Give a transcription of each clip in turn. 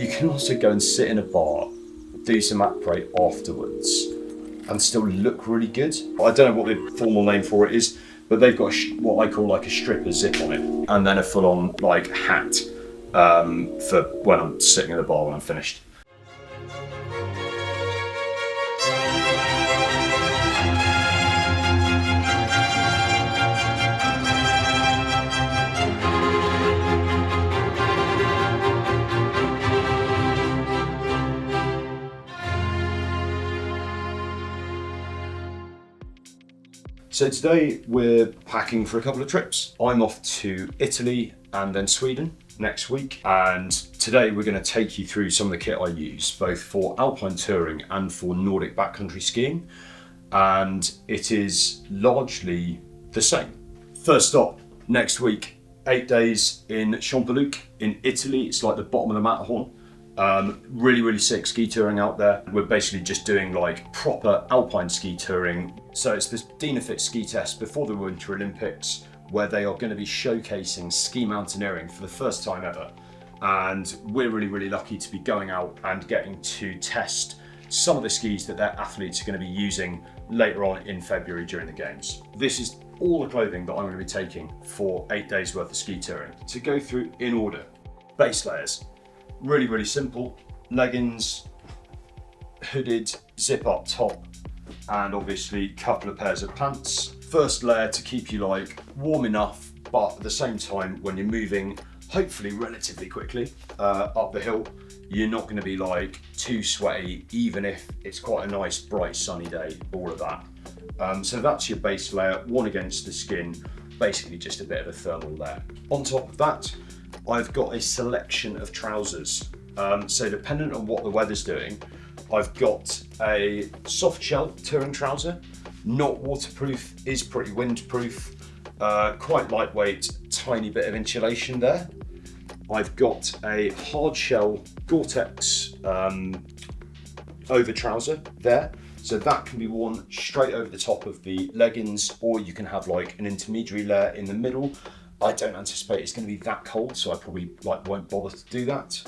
You can also go and sit in a bar, do some après afterwards, and still look really good. I don't know what the formal name for it is, but they've got what I call like a stripper zip on it, and then a full-on like hat for when I'm sitting in the bar when I'm finished. So today we're packing for a couple of trips. I'm off to Italy and then Sweden next week. And today we're going to take you through some of the kit I use, both for Alpine touring and for Nordic backcountry skiing. And it is largely the same. First stop next week, 8 days in Champoluc in Italy. It's like the bottom of the Matterhorn. Really sick ski touring out there. We're basically just doing like proper alpine ski touring. So it's this Dynafit ski test before the Winter Olympics, where they are going to be showcasing ski mountaineering for the first time ever. And we're really lucky to be going out and getting to test some of the skis that their athletes are going to be using later on in February during the games. This is all the clothing that I'm going to be taking for 8 days worth of ski touring. To go through in order, base layers. Really simple. Leggings, hooded, zip up top, and obviously a couple of pairs of pants. First layer to keep you like warm enough, but at the same time when you're moving, hopefully relatively quickly, up the hill, you're not going to be like too sweaty, even if it's quite a nice bright sunny day, all of that. So that's your base layer, one against the skin, basically just a bit of a thermal layer. On top of that, I've got a selection of trousers. So dependent on what the weather's doing, I've got a soft shell touring trouser, not waterproof, is pretty windproof, quite lightweight, tiny bit of insulation there. I've got a hard shell Gore-Tex over trouser there. So that can be worn straight over the top of the leggings, or you can have like an intermediary layer in the middle. I don't anticipate it's going to be that cold, so I probably won't bother to do that.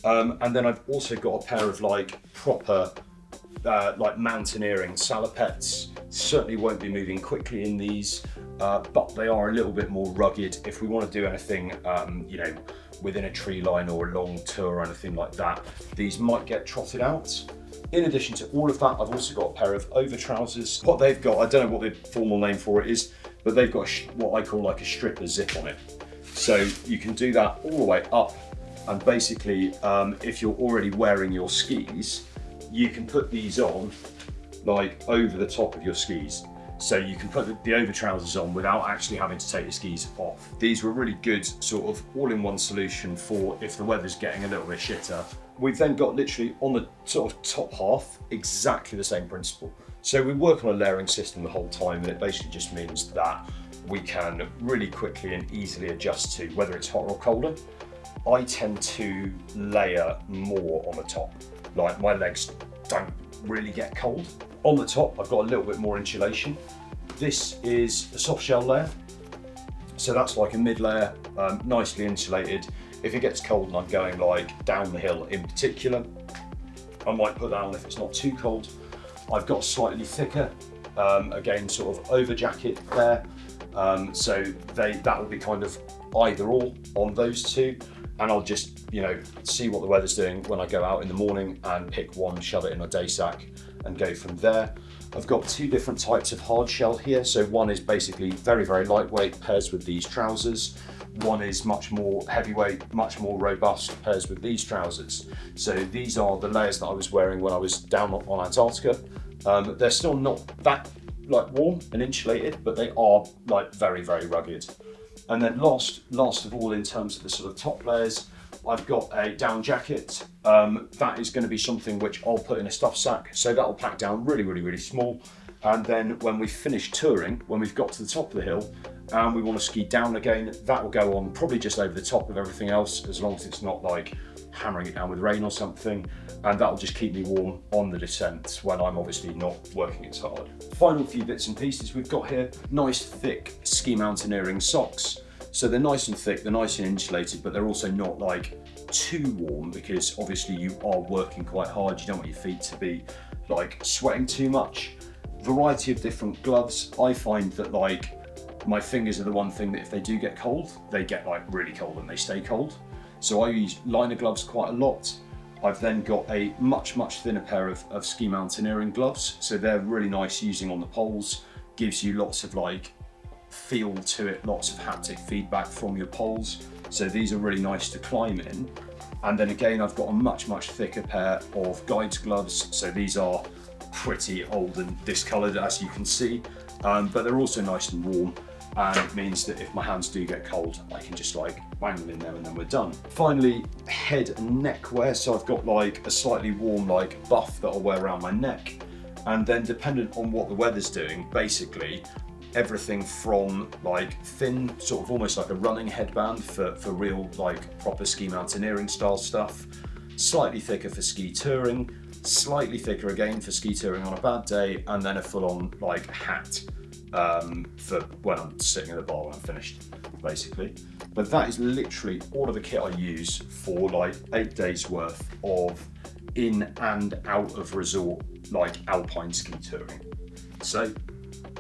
And then I've also got a pair of like proper mountaineering salopettes. Certainly won't be moving quickly in these, but they are a little bit more rugged. If we want to do anything, within a tree line or a long tour or anything like that, these might get trotted out. In addition to all of that, I've also got a pair of over trousers. What they've got, I don't know what the formal name for it is, but they've got what I call like a stripper zip on it. So you can do that all the way up, and basically if you're already wearing your skis, you can put these on like over the top of your skis. So you can put the over trousers on without actually having to take the skis off. These were really good sort of all-in-one solution for if the weather's getting a little bit shitter. We've then got literally on the sort of top half, exactly the same principle. So we work on a layering system the whole time, and it basically just means that we can really quickly and easily adjust to whether it's hotter or colder. I tend to layer more on the top. Like my legs don't really get cold. On the top, I've got a little bit more insulation. This is a soft shell layer. So that's like a mid layer, nicely insulated. If it gets cold and I'm going like down the hill in particular, I might put that on if it's not too cold. I've got slightly thicker, again, sort of over jacket there. So that will be kind of either or on those two. And I'll just, see what the weather's doing when I go out in the morning and pick one, shove it in my day sack and go from there. I've got two different types of hard shell here. So one is basically very lightweight, pairs with these trousers. One is much more heavyweight, much more robust, pairs with these trousers. So these are the layers that I was wearing when I was down on Antarctica. They're still not that warm and insulated, but they are very rugged. And then last of all, in terms of the sort of top layers, I've got a down jacket. That is going to be something which I'll put in a stuff sack. So that'll pack down really small. And then when we finish touring, when we've got to the top of the hill and we want to ski down again, that will go on probably just over the top of everything else, as long as it's not like hammering it down with rain or something. And that'll just keep me warm on the descent when I'm obviously not working as hard. Final few bits and pieces we've got here, nice thick ski mountaineering socks. So they're nice and thick, they're nice and insulated, but they're also not too warm, because obviously you are working quite hard. You don't want your feet to be like sweating too much. Variety of different gloves. I find that like my fingers are the one thing that if they do get cold, they get like really cold and they stay cold. So I use liner gloves quite a lot. I've then got a much thinner pair of ski mountaineering gloves. So they're really nice using on the poles, gives you lots of like feel to it, lots of haptic feedback from your poles. So these are really nice to climb in. And then again, I've got a much thicker pair of guides gloves. So these are pretty old and discolored, as you can see, but they're also nice and warm, and it means that if my hands do get cold, I can just like bang them in there and then we're done. Finally, head and neck wear. So I've got like a slightly warm like buff that I'll wear around my neck, and then dependent on what the weather's doing, basically everything from like thin, sort of almost like a running headband for real like proper ski mountaineering style stuff, slightly thicker for ski touring, slightly thicker again for ski touring on a bad day, and then a full-on like hat for when I'm sitting at the bar when I'm finished, basically. But that is literally all of the kit I use for like 8 days worth of in and out of resort like alpine ski touring. So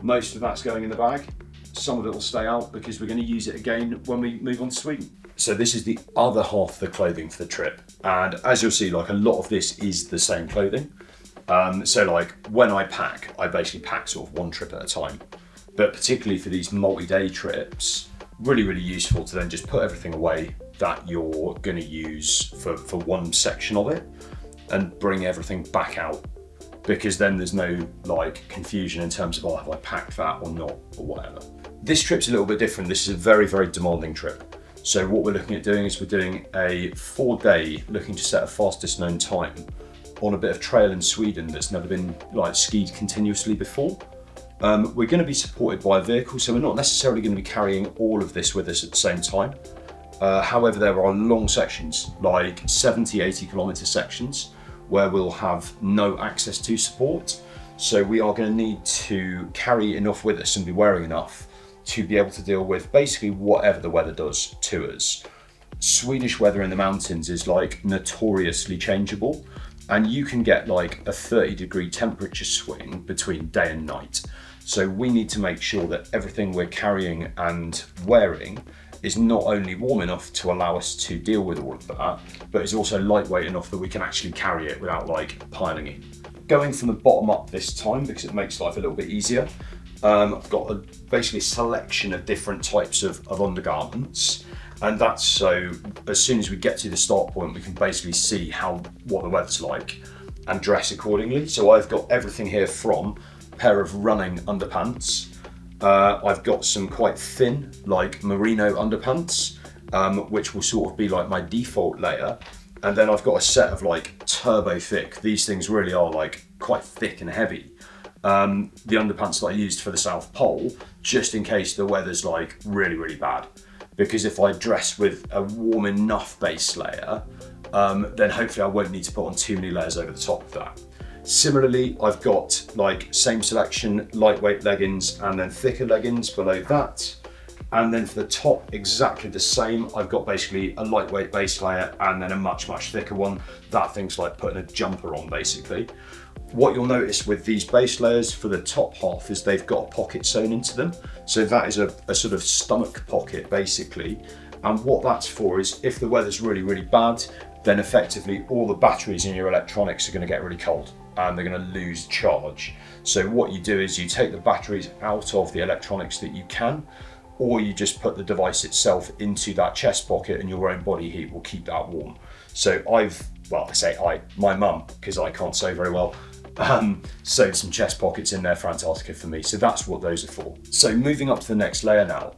most of that's going in the bag. Some of it will stay out because we're going to use it again when we move on to Sweden. So this is the other half of the clothing for the trip, and as you'll see, like a lot of this is the same clothing. So like when I pack, I basically pack sort of one trip at a time, but particularly for these multi-day trips, really useful to then just put everything away that you're going to use for one section of it and bring everything back out, because then there's no like confusion in terms of, oh, have I packed that or not, or whatever. This trip's a little bit different. This is a very demanding trip. So what we're looking at doing is we're doing a 4-day, looking to set a fastest known time on a bit of trail in Sweden that's never been like skied continuously before. We're going to be supported by a vehicle, so we're not necessarily going to be carrying all of this with us at the same time. However, there are long sections, like 70-80 kilometre sections, where we'll have no access to support. So we are going to need to carry enough with us and be wearing enough to be able to deal with basically whatever the weather does to us. Swedish weather in the mountains is like notoriously changeable, and you can get like a 30-degree temperature swing between day and night. So we need to make sure that everything we're carrying and wearing is not only warm enough to allow us to deal with all of that, but is also lightweight enough that we can actually carry it without like piling in. Going from the bottom up this time, because it makes life a little bit easier, I've got basically a selection of different types of undergarments, and that's so as soon as we get to the start point, we can basically see what the weather's like and dress accordingly. So I've got everything here from a pair of running underpants. I've got some quite thin, like merino underpants, which will sort of be like my default layer. And then I've got a set of like turbo thick. These things really are like quite thick and heavy. The underpants that I used for the South Pole, just in case the weather's like really bad. Because if I dress with a warm enough base layer, then hopefully I won't need to put on too many layers over the top of that. Similarly, I've got like same selection, lightweight leggings and then thicker leggings below that. And then for the top, exactly the same. I've got basically a lightweight base layer and then a much thicker one. That thing's like putting a jumper on basically. What you'll notice with these base layers for the top half is they've got a pocket sewn into them. So that is a sort of stomach pocket basically. And what that's for is if the weather's really bad, then effectively all the batteries in your electronics are going to get really cold and they're going to lose charge. So what you do is you take the batteries out of the electronics that you can, or you just put the device itself into that chest pocket and your own body heat will keep that warm. So my mum, because I can't sew very well, sewed some chest pockets in there for Antarctica for me. So that's what those are for. So moving up to the next layer now.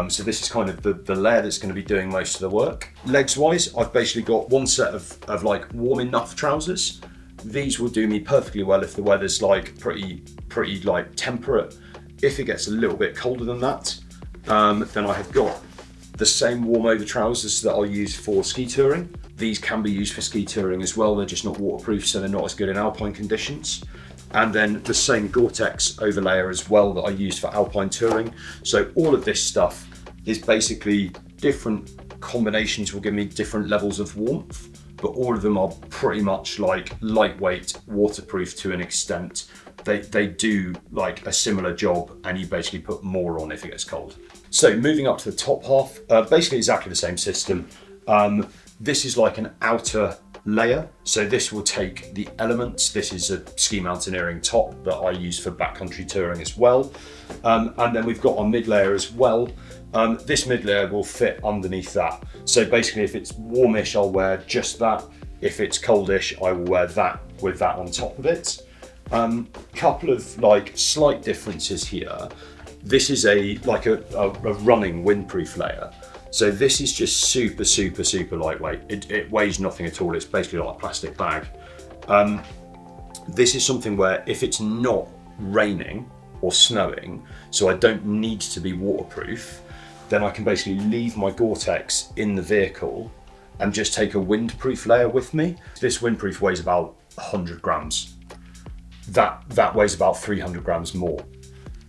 So this is kind of the layer that's going to be doing most of the work. Legs wise, I've basically got one set of like warm enough trousers. These will do me perfectly well if the weather's like pretty like temperate. If it gets a little bit colder than that, then I have got the same warm over trousers that I'll use for ski touring. These can be used for ski touring as well. They're just not waterproof, so they're not as good in alpine conditions. And then the same Gore-Tex overlayer as well that I use for alpine touring. So all of this stuff is basically different combinations will give me different levels of warmth, but all of them are pretty much like lightweight, waterproof to an extent. They do like a similar job, and you basically put more on if it gets cold. So moving up to the top half, basically exactly the same system. This is like an outer layer. So this will take the elements. This is a ski mountaineering top that I use for backcountry touring as well. And then we've got our mid layer as well. This mid layer will fit underneath that. So basically if it's warmish, I'll wear just that. If it's coldish, I will wear that with that on top of it. Couple of like slight differences here. This is a running windproof layer. So this is just super lightweight. It weighs nothing at all. It's basically like a plastic bag. This is something where if it's not raining or snowing, so I don't need to be waterproof, then I can basically leave my Gore-Tex in the vehicle and just take a windproof layer with me. This windproof weighs about 100 grams. That weighs about 300 grams more.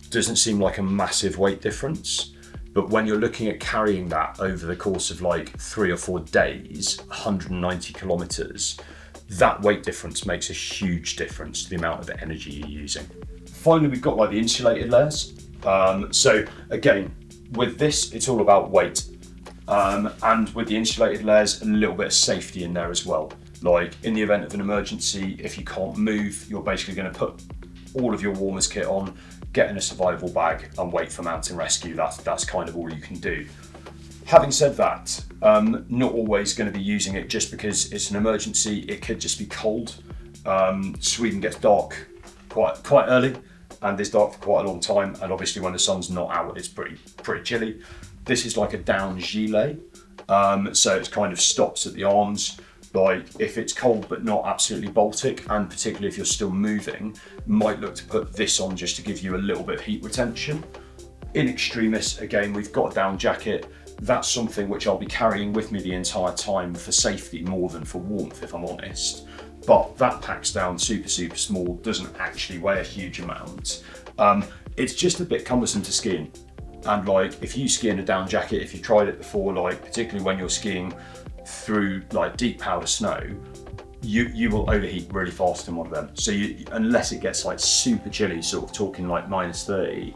Doesn't seem like a massive weight difference, but when you're looking at carrying that over the course of like 3 or 4 days, 190 kilometers, that weight difference makes a huge difference to the amount of energy you're using. Finally, we've got like the insulated layers. So again, with this, it's all about weight. And with the insulated layers, a little bit of safety in there as well. Like in the event of an emergency, if you can't move, you're basically going to put all of your warmers kit on, get in a survival bag and wait for mountain rescue. That's kind of all you can do. Having said that, not always going to be using it just because it's an emergency. It could just be cold. Sweden gets dark quite early and is dark for quite a long time. And obviously when the sun's not out, it's pretty chilly. This is like a down gilet. So it kind of stops at the arms. Like if it's cold but not absolutely Baltic, and particularly if you're still moving, might look to put this on just to give you a little bit of heat retention. In extremis, again, we've got a down jacket. That's something which I'll be carrying with me the entire time for safety more than for warmth, if I'm honest. But that packs down super small, doesn't actually weigh a huge amount. It's just a bit cumbersome to skiing. And like if you ski in a down jacket, if you've tried it before, like particularly when you're skiing through like deep powder snow, you will overheat really fast in one of them. So unless it gets like super chilly, sort of talking like -30,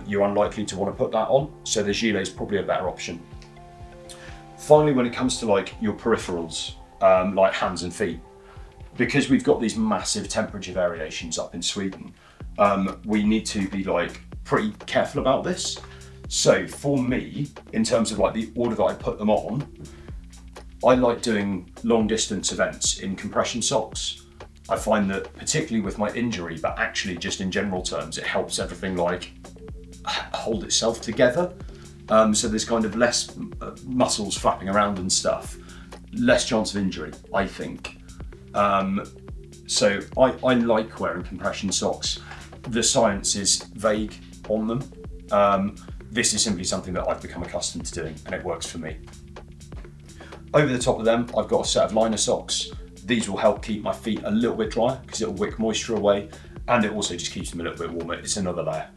you're unlikely to want to put that on. So the gilet is probably a better option. Finally, when it comes to like your peripherals, like hands and feet, because we've got these massive temperature variations up in Sweden, we need to be like pretty careful about this. So for me, in terms of like the order that I put them on, I like doing long distance events in compression socks. I find that particularly with my injury, but actually just in general terms, it helps everything like hold itself together. So there's kind of less muscles flapping around and stuff, less chance of injury, I think. So I like wearing compression socks. The science is vague on them. This is simply something that I've become accustomed to doing and it works for me. Over the top of them, I've got a set of liner socks. These will help keep my feet a little bit drier because it'll wick moisture away, and it also just keeps them a little bit warmer. It's another layer.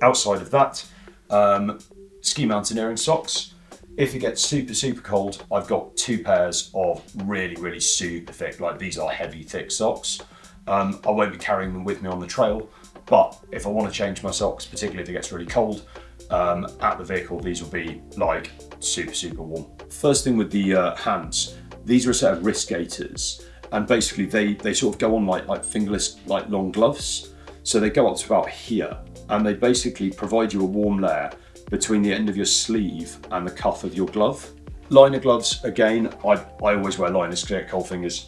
Outside of that, ski mountaineering socks. If it gets super cold, I've got 2 pairs of really super thick, like these are heavy, thick socks. I won't be carrying them with me on the trail, but if I want to change my socks, particularly if it gets really cold, at the vehicle, these will be like super warm. First thing with the hands, these are a set of wrist gaiters, and basically they sort of go on like fingerless, like long gloves. So they go up to about here, and they basically provide you a warm layer between the end of your sleeve and the cuff of your glove. Liner gloves, again, I always wear liners because I get cold fingers.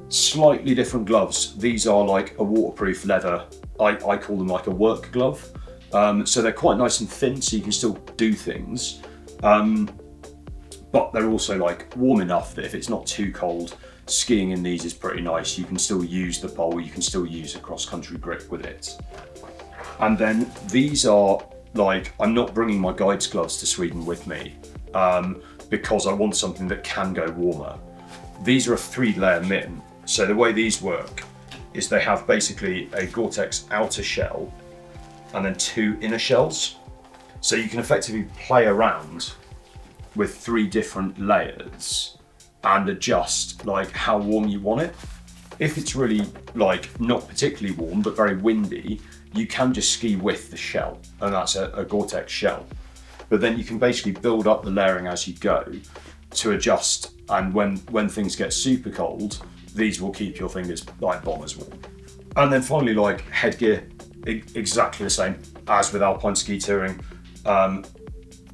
Slightly different gloves. These are like a waterproof leather. I call them like a work glove. So they're quite nice and thin, so you can still do things. But they're also like warm enough that if it's not too cold, skiing in these is pretty nice. You can still use the pole, you can still use a cross-country grip with it. And then these are like, I'm not bringing my guides gloves to Sweden with me because I want something that can go warmer. These are a 3-layer mitten. So the way these work is they have basically a Gore-Tex outer shell and then 2 inner shells. So you can effectively play around with 3 different layers and adjust like how warm you want it. If it's really like not particularly warm but very windy, you can just ski with the shell, and that's a Gore-Tex shell. But then you can basically build up the layering as you go to adjust, and when things get super cold, these will keep your fingers like bombers warm. And then finally, like headgear, exactly the same as with Alpine ski touring.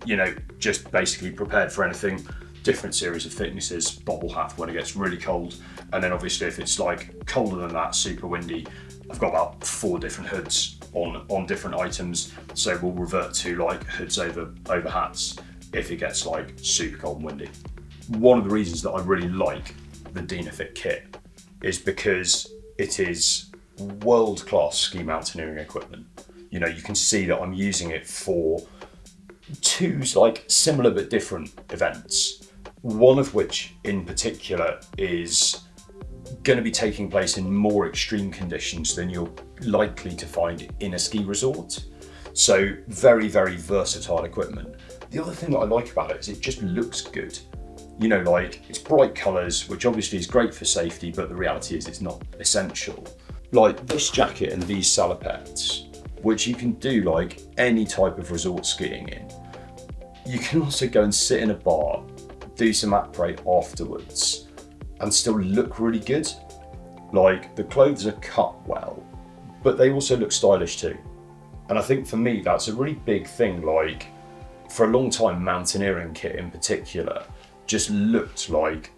You know, just basically prepared for anything, different series of thicknesses, bobble hat when it gets really cold. And then obviously if it's like colder than that, super windy, I've got about 4 different hoods on different items. So we'll revert to like hoods over hats if it gets like super cold and windy. One of the reasons that I really like the Dynafit kit is because it is world-class ski mountaineering equipment. You know, you can see that I'm using it for 2 like similar but different events. One of which in particular is going to be taking place in more extreme conditions than you're likely to find in a ski resort. So very, very versatile equipment. The other thing that I like about it is it just looks good. You know, like it's bright colours, which obviously is great for safety, but the reality is it's not essential. Like this jacket and these salopettes, which you can do like any type of resort skiing in. You can also go and sit in a bar, do some après afterwards, and still look really good. Like the clothes are cut well, but they also look stylish too. And I think for me, that's a really big thing. Like for a long time, mountaineering kit in particular just looked like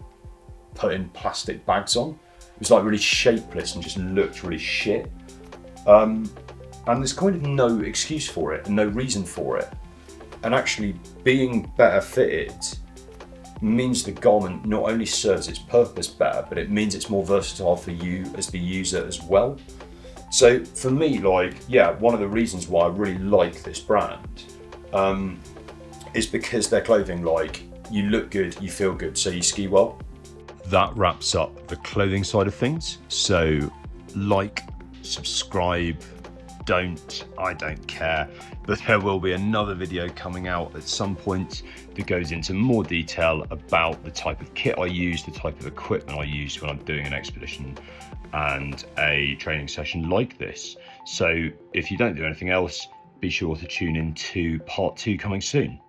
putting plastic bags on. It was like really shapeless and just looked really shit. And there's kind of no excuse for it and no reason for it. And actually being better fitted means the garment not only serves its purpose better, but it means it's more versatile for you as the user as well. So for me, like, yeah, one of the reasons why I really like this brand is because their clothing, like, you look good, you feel good, so you ski well. That wraps up the clothing side of things. So like, subscribe, I don't care, but there will be another video coming out at some point that goes into more detail about the type of kit I use, the type of equipment I use when I'm doing an expedition and a training session like this. So if you don't do anything else, be sure to tune in to part 2 coming soon.